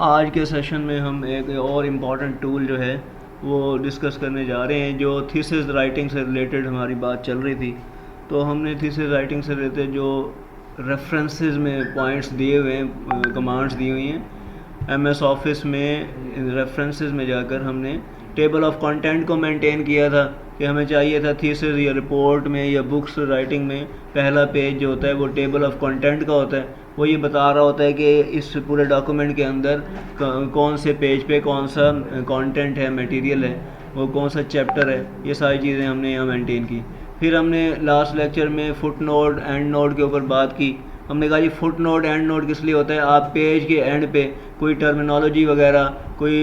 आज के सेशन में हम एक और इम्पॉर्टेंट टूल जो है वो डिस्कस करने जा रहे हैं। जो थीसिस राइटिंग से रिलेटेड हमारी बात चल रही थी, तो हमने थीसिस राइटिंग से रिलेटेड जो रेफरेंसेस में पॉइंट्स दिए हुए हैं, कमांड्स दी हुई हैं एमएस ऑफिस में, रेफरेंसेस में जाकर हमने टेबल ऑफ कंटेंट को मेंटेन किया था कि हमें चाहिए था थीसिस या रिपोर्ट में या बुक्स राइटिंग में पहला पेज जो होता है वो टेबल ऑफ कंटेंट का होता है। वो ये बता रहा होता है कि इस पूरे डॉक्यूमेंट के अंदर कौन से पेज पे कौन सा कंटेंट है, मटेरियल है, वो कौन सा चैप्टर है, ये सारी चीज़ें हमने यहाँ मेंटेन की। फिर हमने लास्ट लेक्चर में फुट नोट एंड नोट के ऊपर बात की। हमने कहा जी फुट नोट एंड नोट किस लिए होता है, आप पेज के एंड पे कोई टर्मिनोलॉजी वगैरह, कोई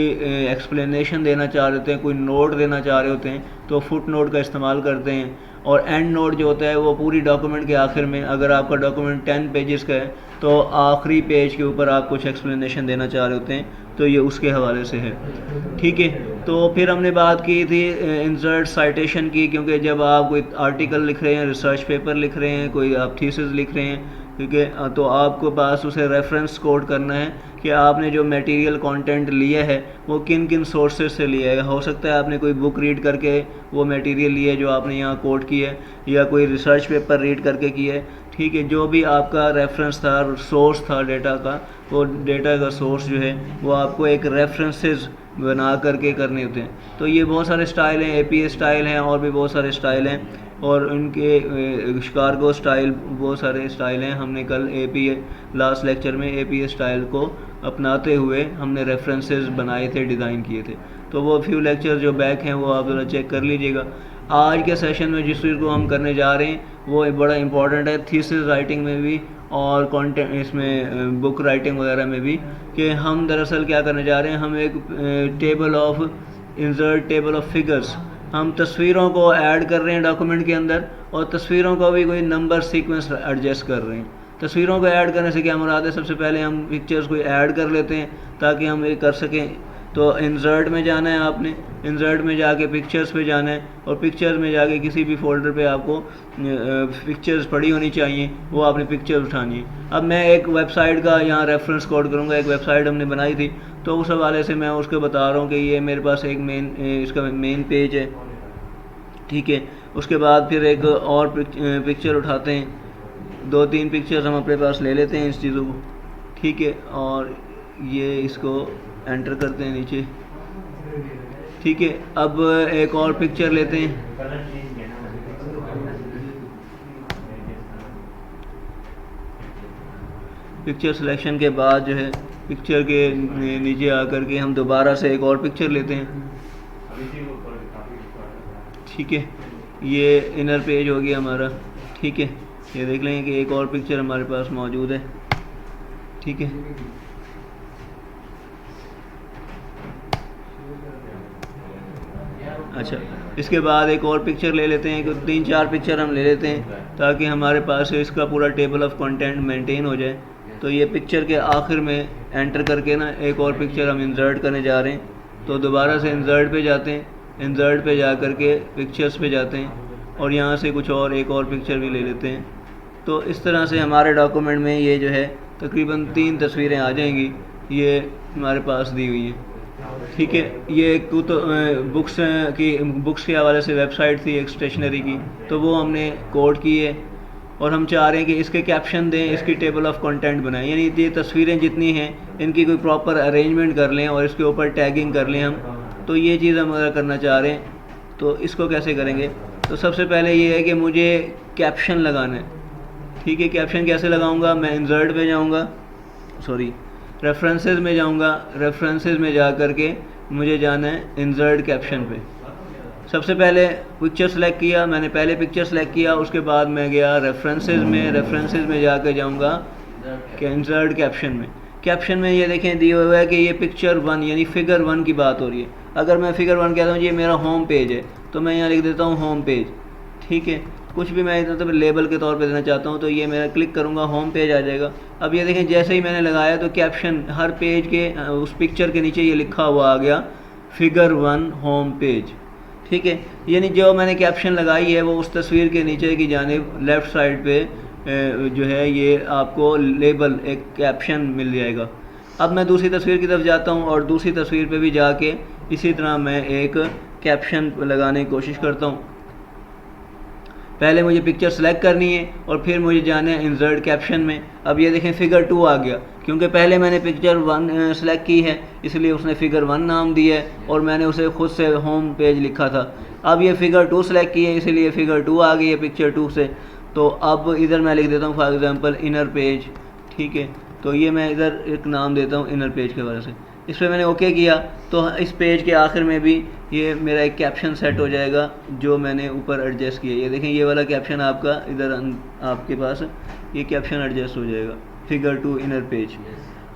एक्सप्लेनेशन देना चाह रहे होते हैं, कोई नोट देना चाह रहे होते हैं तो फुट नोट का इस्तेमाल करते हैं। और एंड नोट जो होता है वो पूरी डॉक्यूमेंट के आखिर में, अगर आपका डॉक्यूमेंट 10 पेजेस का है तो आखिरी पेज के ऊपर आप कुछ एक्सप्लेनेशन देना चाह रहे होते हैं तो ये उसके हवाले से है। ठीक है, तो फिर हमने बात की थी इंसर्ट साइटेशन की, क्योंकि जब आप कोई आर्टिकल लिख रहे हैं, रिसर्च पेपर लिख रहे हैं, कोई आप थीसिस लिख रहे हैं, ठीक है, तो आपको पास उसे रेफरेंस कोड करना है कि आपने जो मटेरियल कंटेंट लिया है वो किन किन सोर्सेज से लिया है। हो सकता है आपने कोई बुक रीड करके वो मटेरियल लिया है जो आपने यहाँ कोड किया है, या कोई रिसर्च पेपर रीड करके किया है। ठीक है, जो भी आपका रेफरेंस था, सोर्स था डेटा का, वो डेटा का सोर्स जो है वो आपको एक रेफरेंसेस बना करके करने होते हैं। तो ये बहुत सारे स्टाइल हैं, एपीए स्टाइल हैं, और भी बहुत सारे स्टाइल हैं, और उनके शिकारगो स्टाइल, बहुत सारे स्टाइल हैं। हमने कल एपीए लास्ट लेक्चर में एपीए स्टाइल को अपनाते हुए हमने रेफरेंसेस बनाए थे, डिज़ाइन किए थे। तो वो फ्यू लेक्चर जो बैक हैं वो आप ज़रा चेक कर लीजिएगा। आज के सेशन में जिस चीज़ को हम करने जा रहे हैं वो बड़ा इंपॉर्टेंट है, थीसिस राइटिंग में भी और कंटेंट इसमें बुक राइटिंग वगैरह में भी, कि हम दरअसल क्या करने जा रहे हैं, हम एक table of insert table of figures, हम तस्वीरों को ऐड कर रहे हैं डॉक्यूमेंट के अंदर, और तस्वीरों को भी कोई नंबर सीक्वेंस एडजस्ट कर रहे हैं। तस्वीरों को ऐड करने से क्या मुराद है, सबसे पहले हम पिक्चर्स को ऐड कर लेते हैं ताकि हम ये कर सकें। तो इंसर्ट में जाना है आपने, इंसर्ट में जाके पिक्चर्स पे जाना है, और पिक्चर्स में जाके किसी भी फोल्डर पे आपको पिक्चर्स पड़ी होनी चाहिए, वो आपने पिक्चर्स उठानी है। अब मैं एक वेबसाइट का यहाँ रेफरेंस कोड करूँगा, एक वेबसाइट हमने बनाई थी तो उस हवाले से मैं उसको बता रहा हूँ कि ये मेरे पास एक इसका मेन पेज है। ठीक है, उसके बाद फिर एक और पिक्चर उठाते हैं, 2-3 पिक्चर्स हम अपने पास ले लेते हैं इस चीज़ों को। ठीक है, और ये इसको एंटर करते हैं नीचे। ठीक है, अब एक और पिक्चर लेते हैं। पिक्चर सिलेक्शन के बाद जो है पिक्चर के नीचे आकर के हम दोबारा से एक और पिक्चर लेते हैं। ठीक है, ये इनर पेज हो गया हमारा। ठीक है, ये देख लेंगे कि एक और पिक्चर हमारे पास मौजूद है। ठीक है, अच्छा, इसके बाद एक और पिक्चर ले लेते हैं, कि 3-4 पिक्चर हम ले लेते हैं ताकि हमारे पास इसका पूरा टेबल ऑफ कंटेंट मेंटेन हो जाए। तो ये पिक्चर के आखिर में एंटर करके ना एक और पिक्चर हम इंसर्ट करने जा रहे हैं। तो दोबारा से इंसर्ट पे जाते हैं, इंसर्ट पे जा कर के पिक्चर्स पे जाते हैं, और यहाँ से कुछ और एक और पिक्चर भी ले लेते हैं। तो इस तरह से हमारे डॉक्यूमेंट में ये जो है तकरीबन 3 तस्वीरें आ जाएंगी, ये हमारे पास दी हुई हैं। ठीक है, ये बुक्स के हवाले से वेबसाइट थी एक स्टेशनरी की, तो वो हमने कोड की है, और हम चाह रहे हैं कि इसके कैप्शन दें, इसकी टेबल ऑफ कंटेंट बनाएं, यानी ये तस्वीरें जितनी हैं इनकी कोई प्रॉपर अरेंजमेंट कर लें और इसके ऊपर टैगिंग कर लें हम। तो ये चीज़ हम अगर करना चाह रहे हैं तो इसको कैसे करेंगे, तो सबसे पहले ये है कि मुझे कैप्शन लगाना है। ठीक है, कैप्शन कैसे लगाऊंगा, मैं इंसर्ट पे जाऊंगा, रेफरेंसेस में जाऊंगा, रेफरेंसेस में जा कर के मुझे जाना है इंसर्ट कैप्शन पे। सबसे पहले पिक्चर सेलेक्ट किया मैंने, पहले पिक्चर सेलेक्ट किया, उसके बाद मैं गया रेफरेंसेस में, रेफरेंसेस में जाकर जाऊंगा कि इंसर्ट कैप्शन में। कैप्शन में ये देखें दिया हुआ है कि ये पिक्चर 1 यानी फिगर 1 की बात हो रही है। अगर मैं फिगर 1 कहता हूँ ये मेरा होम पेज है, तो मैं यहाँ लिख देता हूँ होम पेज। ठीक है, कुछ भी मैं मतलब लेबल के तौर पे देना चाहता हूँ तो ये मेरा क्लिक करूँगा, होम पेज आ जाएगा। अब ये देखें जैसे ही मैंने लगाया तो कैप्शन हर पेज के उस पिक्चर के नीचे ये लिखा हुआ आ गया, फिगर 1 होम पेज। ठीक है, यानी जो मैंने कैप्शन लगाई है वो उस तस्वीर के नीचे की जानिब लेफ़्ट साइड पे जो है ये आपको लेबल एक कैप्शन मिल जाएगा। अब मैं दूसरी तस्वीर की तरफ जाता हूँ और दूसरी तस्वीर पे भी जाके इसी तरह मैं एक कैप्शन लगाने की कोशिश करता हूँ। पहले मुझे पिक्चर सेलेक्ट करनी है और फिर मुझे जाना है इंसर्ट कैप्शन में। अब ये देखें फिगर 2 आ गया, क्योंकि पहले मैंने पिक्चर 1 सेलेक्ट की है इसलिए उसने फिगर 1 नाम दिया है और मैंने उसे खुद से होम पेज लिखा था। अब ये फिगर 2 सेलेक्ट की है इसलिए फिगर 2 आ गई है पिक्चर 2 से। तो अब इधर मैं लिख देता हूँ फॉर एग्ज़ाम्पल इनर पेज, ठीक है। तो ये मैं इधर एक नाम देता हूँ इनर पेज के वजह से। इस पर मैंने ओके किया तो इस पेज के आखिर में भी ये मेरा एक कैप्शन सेट हो जाएगा जो मैंने ऊपर एडजस्ट किया। ये देखें ये वाला कैप्शन आपका इधर आपके पास ये कैप्शन एडजस्ट हो जाएगा फिगर 2 इनर पेज।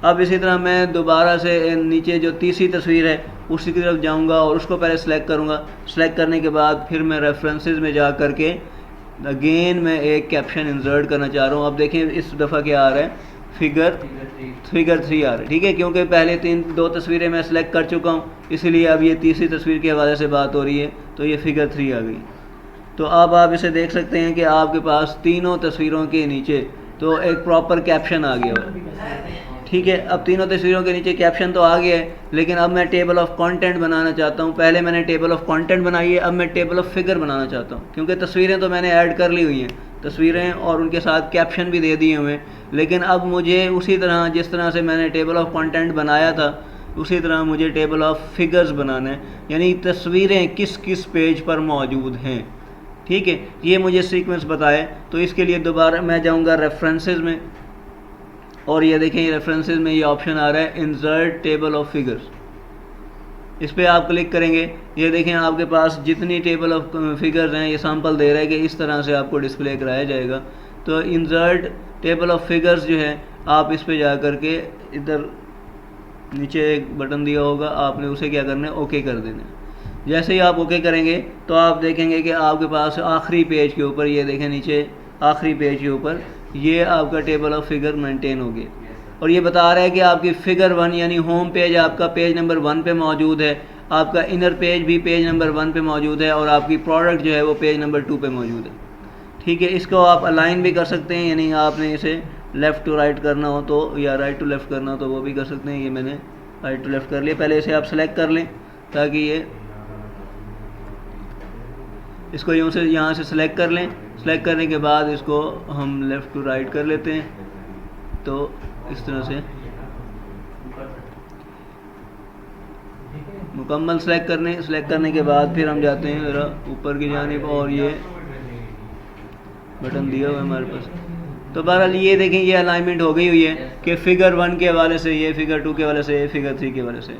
अब इसी तरह मैं दोबारा से नीचे जो तीसरी तस्वीर है उसी की तरफ जाऊंगा और उसको पहले सेलेक्ट करूंगा। सेलेक्ट करने के बाद फिर मैं रेफरेंसेस में जा करके अगेन मैं एक कैप्शन इंसर्ट करना चाह रहा हूँ। अब देखें इस दफ़ा क्या आ रहा है फिगर 3 आ रहा है, ठीक है, क्योंकि पहले 2 तस्वीरें मैं सेलेक्ट कर चुका हूँ इसलिए अब ये तीसरी तस्वीर के हवाले से बात हो रही है तो ये फिगर 3 आ गई। तो अब आप इसे देख सकते हैं कि आपके पास तीनों तस्वीरों के नीचे तो एक प्रॉपर कैप्शन आ गया हो, ठीक है। अब तीनों तस्वीरों के नीचे कैप्शन तो आ गया है, लेकिन अब मैं टेबल ऑफ कंटेंट बनाना चाहता हूँ। पहले मैंने टेबल ऑफ कंटेंट बनाई है, अब मैं टेबल ऑफ फिगर बनाना चाहता हूँ, क्योंकि तस्वीरें तो मैंने ऐड कर ली हुई हैं, तस्वीरें और उनके साथ कैप्शन भी दे दिए हुए हैं। लेकिन अब मुझे उसी तरह जिस तरह से मैंने टेबल ऑफ कंटेंट बनाया था उसी तरह मुझे टेबल ऑफ फिगर्स बनाना है, यानी तस्वीरें किस किस पेज पर मौजूद हैं, ठीक है। ये मुझे सीक्वेंस बताए। तो इसके लिए दोबारा मैं जाऊंगा रेफरेंसेस में और ये देखें रेफरेंसेस में ये ऑप्शन आ रहा है इंसर्ट टेबल ऑफ फिगर्स। इस पर आप क्लिक करेंगे, ये देखें आपके पास जितनी टेबल ऑफ फिगर्स हैं ये सैंपल दे रहा है कि इस तरह से आपको डिस्प्ले कराया जाएगा। तो इंसर्ट टेबल ऑफ फिगर्स जो है आप इस पे जा कर के इधर नीचे एक बटन दिया होगा, आपने उसे क्या करना है ओके कर देना है। जैसे ही आप ओके करेंगे तो आप देखेंगे कि आपके पास आखिरी पेज के ऊपर ये देखें नीचे आखिरी पेज के ऊपर ये आपका टेबल ऑफ फिगर मेंटेन हो गया और ये बता रहा है कि आपकी फिगर 1 यानी होम पेज आपका पेज नंबर 1 पे मौजूद है, आपका इनर पेज भी पेज नंबर 1 पे मौजूद है और आपकी प्रोडक्ट जो है वो पेज नंबर 2 पे मौजूद है, ठीक है। इसको आप अलाइन भी कर सकते हैं, यानी आपने इसे लेफ़्ट टू राइट करना हो तो या राइट टू लेफ़्ट करना हो तो वो भी कर सकते हैं। ये मैंने राइट टू लेफ़्ट कर लिया। पहले इसे आप सेलेक्ट कर लें ताकि ये इसको यूँ से यहाँ से सेलेक्ट कर लें। सेलेक्ट करने के बाद इसको हम लेफ़्ट टू राइट कर लेते हैं। तो इस तरह से मुकम्मल सेलेक्ट करने के बाद फिर हम जाते हैं ज़रा ऊपर की जानिब और ये बटन दिया हुआ है हमारे पास। तो बहरहाल ये देखें ये अलाइनमेंट हो गई हुई है कि फ़िगर 1 के हवाले से ये, फ़िगर 2 के हवाले से ये, फ़िगर 3 के हवाले से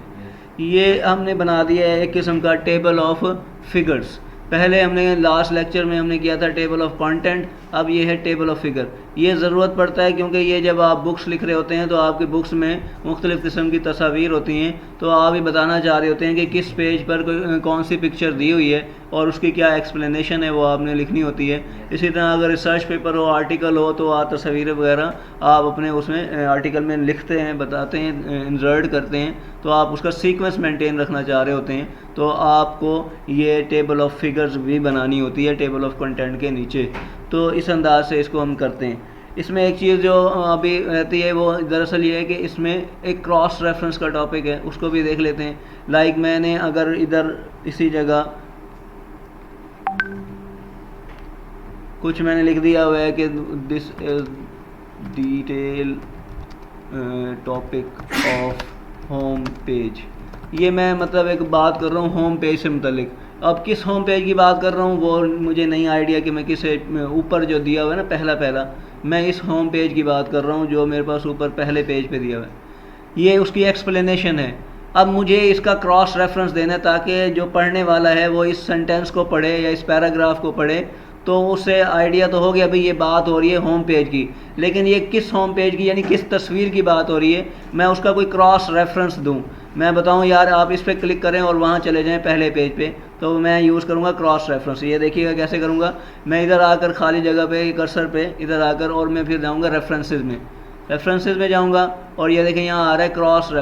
ये हमने बना दिया है एक किस्म का टेबल ऑफ फिगर्स। पहले हमने लास्ट लेक्चर में हमने किया था टेबल ऑफ कंटेंट, अब ये है टेबल ऑफ फिगर। ये ज़रूरत पड़ता है क्योंकि ये जब आप बुक्स लिख रहे होते हैं तो आपकी बुक्स में मुख्तलिफ़ किस्म की तस्वीर होती हैं, तो आप ये बताना चाह रहे होते हैं कि किस पेज पर कौन सी पिक्चर दी हुई है और उसकी क्या एक्सप्लेनेशन है वो आपने लिखनी होती है। इसी तरह अगर रिसर्च पेपर हो, आर्टिकल हो, तो आप तस्वीरें वगैरह आप अपने उसमें आर्टिकल में लिखते हैं, बताते हैं, इंसर्ट करते हैं, तो आप उसका सीक्वेंस मेंटेन रखना चाह रहे होते हैं तो आपको ये टेबल ऑफ फिगर्स भी बनानी होती है टेबल ऑफ कंटेंट के नीचे। तो इस अंदाज से इसको हम करते हैं। इसमें एक चीज़ जो अभी रहती है वो दरअसल ये है कि इसमें एक क्रॉस रेफरेंस का टॉपिक है, उसको भी देख लेते हैं। लाइक मैंने अगर इधर इसी जगह कुछ मैंने लिख दिया हुआ है कि this is detail topic of home page, ये मैं मतलब एक बात कर रहा हूँ होम पेज से मुतल्लिक। अब किस होम पेज की बात कर रहा हूँ वो मुझे नहीं आइडिया कि मैं किस ऊपर जो दिया हुआ है ना पहला मैं इस होम पेज की बात कर रहा हूँ जो मेरे पास ऊपर पहले पेज पे दिया हुआ है, ये उसकी एक्सप्लेनेशन है। अब मुझे इसका क्रॉस रेफरेंस देना है ताकि जो पढ़ने वाला है वो इस सेंटेंस को पढ़े या इस पैराग्राफ को पढ़े तो उससे आइडिया तो हो गया भाई ये बात हो रही है होम पेज की, लेकिन ये किस होम पेज की यानी किस तस्वीर की बात हो रही है, मैं उसका कोई क्रॉस रेफरेंस दूं। मैं बताऊं यार आप इस पर क्लिक करें और वहाँ चले जाएं पहले पेज पे, तो मैं यूज़ करूँगा क्रॉस रेफरेंस। ये देखिएगा कैसे करूँगा, मैं इधर आकर खाली जगह पे कर्सर पे इधर आकर और मैं फिर जाऊँगा रेफरेंसेज में जाऊँगा और ये देखें यहाँ आ रहा है क्रॉस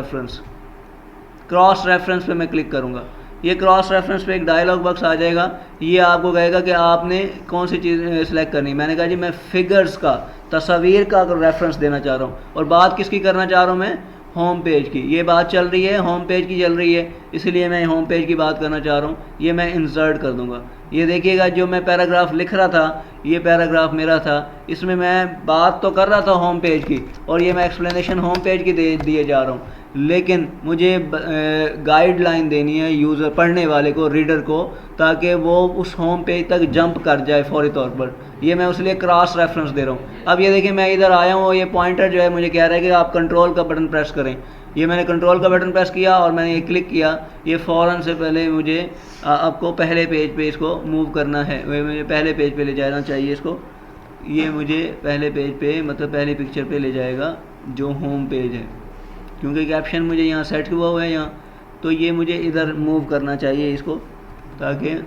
रेफरेंस पे मैं क्लिक करूँगा। ये क्रॉस रेफरेंस पे एक डायलॉग बॉक्स आ जाएगा, ये आपको कहेगा कि आपने कौन सी चीज़ सेलेक्ट करनी। मैंने कहा जी मैं फिगर्स का, तस्वीर का रेफरेंस देना चाह रहा हूँ और बात किसकी करना चाह रहा हूँ मैं, होम पेज की ये बात चल रही है, होम पेज की चल रही है, इसलिए मैं होम पेज की बात करना चाह रहा हूँ। ये मैं इंसर्ट कर दूँगा। ये देखिएगा जो मैं पैराग्राफ लिख रहा था, ये पैराग्राफ मेरा था, इसमें मैं बात तो कर रहा था होम पेज की, और ये मैं एक्सप्लेनेशन होम पेज की दिए जा रहा हूँ, लेकिन मुझे गाइडलाइन देनी है यूज़र, पढ़ने वाले को, रीडर को, ताकि वो उस होम पेज तक जंप कर जाए फौरी तौर पर। ये मैं उसलिए क्रॉस रेफरेंस दे रहा हूँ। अब ये देखिए मैं इधर आया हूँ, ये पॉइंटर जो है मुझे कह रहा है कि आप कंट्रोल का बटन प्रेस करें। ये मैंने कंट्रोल का बटन प्रेस किया और मैंने ये क्लिक किया। ये फ़ौरन से पहले मुझे आपको पहले पेज पे इसको मूव करना है, मुझे पहले पेज पे ले जाना चाहिए इसको। ये मुझे पहले पेज पे, मतलब पहली पिक्चर पे ले जाएगा जो होम पेज है, क्योंकि कैप्शन मुझे यहाँ सेट हुआ हुआ है यहाँ, तो ये मुझे इधर मूव करना चाहिए इसको, ताकि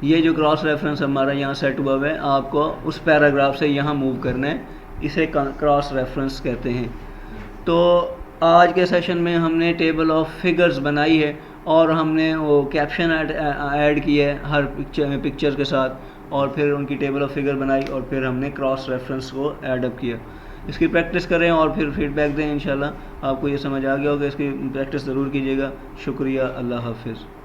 ये जो क्रॉस रेफरेंस हमारा यहाँ सेट हुआ है आपको उस पैराग्राफ से यहाँ मूव करना है, इसे क्रॉस रेफरेंस कहते हैं। तो आज के सेशन में हमने टेबल ऑफ फिगर्स बनाई है और हमने वो कैप्शन ऐड किया है हर पिक्चर के साथ, और फिर उनकी टेबल ऑफ फिगर बनाई, और फिर हमने क्रॉस रेफरेंस को ऐड किया। इसकी प्रैक्टिस करें और फिर फीडबैक दें। इंशाल्लाह आपको ये समझ आ गया होगा। इसकी प्रैक्टिस ज़रूर कीजिएगा। शुक्रिया। अल्लाह हाफिज़।